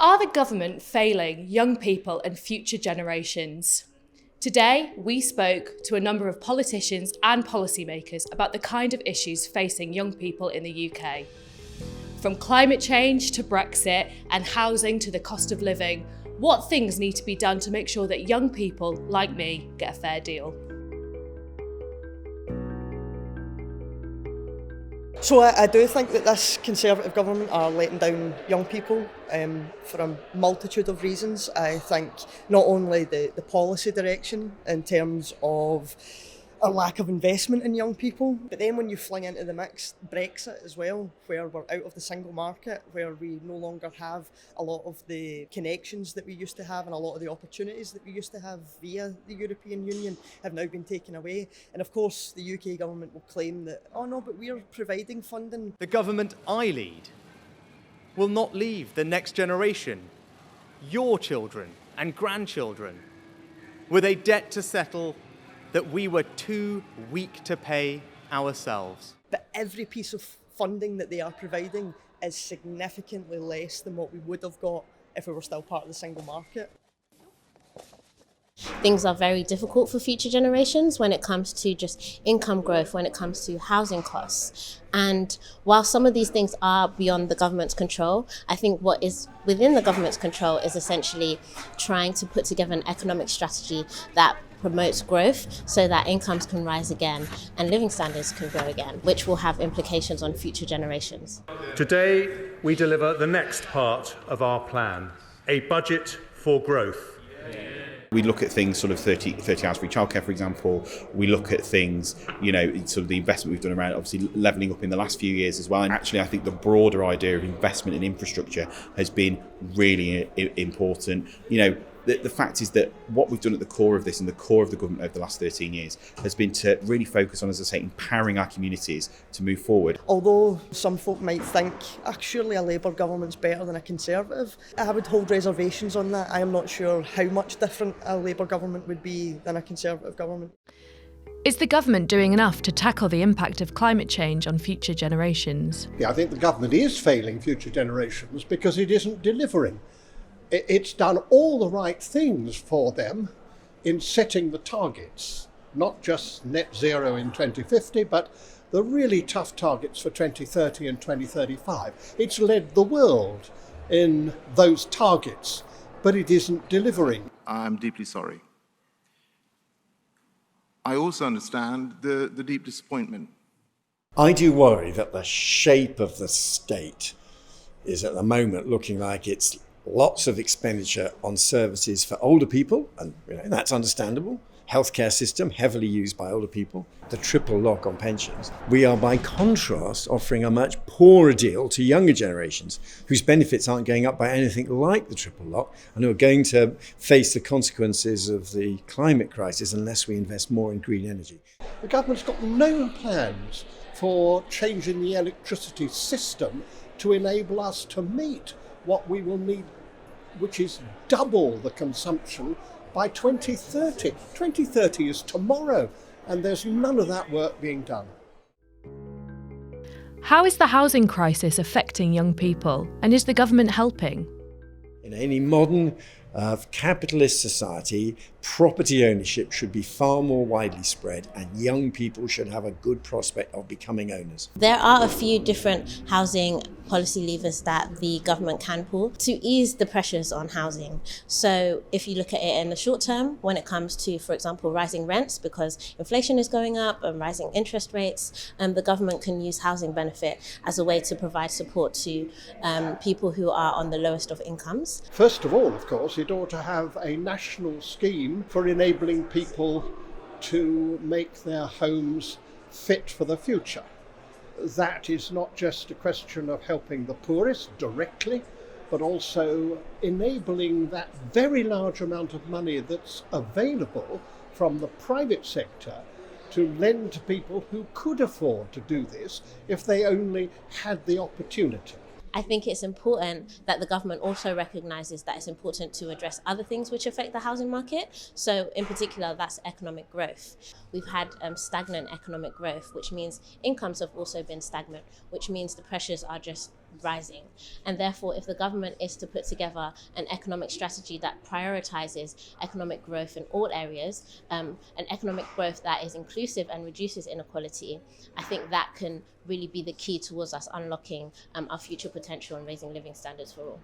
Are the government failing young people and future generations? Today, we spoke to a number of politicians and policymakers about the kind of issues facing young people in the UK. From climate change to Brexit and housing to the cost of living, what things need to be done to make sure that young people like me get a fair deal? So I do think that this Conservative government are letting down young people for a multitude of reasons. I think not only the policy direction in terms of a lack of investment in young people, but then when you fling into the mix Brexit as well, where we're out of the single market, where we no longer have a lot of the connections that we used to have and a lot of the opportunities that we used to have via the European Union have now been taken away. And of course the UK government will claim that, oh no, but we're providing funding. The government I lead will not leave the next generation, your children and grandchildren, with a debt to settle that we were too weak to pay ourselves. But every piece of funding that they are providing is significantly less than what we would have got if we were still part of the single market. Things are very difficult for future generations when it comes to just income growth, when it comes to housing costs. And while some of these things are beyond the government's control, I think what is within the government's control is essentially trying to put together an economic strategy that promotes growth so that incomes can rise again and living standards can grow again, which will have implications on future generations. Today, we deliver the next part of our plan, a budget for growth. We look at things sort of 30 hours free childcare, for example. We look at things, sort of the investment we've done around obviously levelling up in the last few years as well. And actually, I think the broader idea of investment in infrastructure has been really important. The fact is that what we've done at the core of this and the core of the government over the last 13 years has been to really focus on, as I say, empowering our communities to move forward. Although some folk might think, surely a Labour government's better than a Conservative, I would hold reservations on that. I am not sure how much different a Labour government would be than a Conservative government. Is the government doing enough to tackle the impact of climate change on future generations? Yeah, I think the government is failing future generations because it isn't delivering. It's done all the right things for them in setting the targets, not just net zero in 2050, but the really tough targets for 2030 and 2035. It's led the world in those targets, but it isn't delivering. I'm deeply sorry. I also understand the deep disappointment. I do worry that the shape of the state is at the moment looking like it's lots of expenditure on services for older people, and that's understandable. Healthcare system heavily used by older people, the triple lock on pensions. We are by contrast offering a much poorer deal to younger generations whose benefits aren't going up by anything like the triple lock and who are going to face the consequences of the climate crisis unless we invest more in green energy. The government's got no plans for changing the electricity system to enable us to meet what we will need, which is double the consumption by 2030. 2030 is tomorrow, and there's none of that work being done. How is the housing crisis affecting young people, and is the government helping? In any modern capitalist society, property ownership should be far more widely spread and young people should have a good prospect of becoming owners. There are a few different housing policy levers that the government can pull to ease the pressures on housing. So if you look at it in the short term, when it comes to, for example, rising rents because inflation is going up and rising interest rates, the government can use housing benefit as a way to provide support to people who are on the lowest of incomes. First of all, of course, it ought to have a national scheme for enabling people to make their homes fit for the future. That is not just a question of helping the poorest directly, but also enabling that very large amount of money that's available from the private sector to lend to people who could afford to do this if they only had the opportunity. I think it's important that the government also recognises that it's important to address other things which affect the housing market. So in particular, that's economic growth. We've had stagnant economic growth, which means incomes have also been stagnant, which means the pressures are just rising. And therefore, if the government is to put together an economic strategy that prioritises economic growth in all areas, an economic growth that is inclusive and reduces inequality, I think that can really be the key towards us unlocking our future potential and raising living standards for all.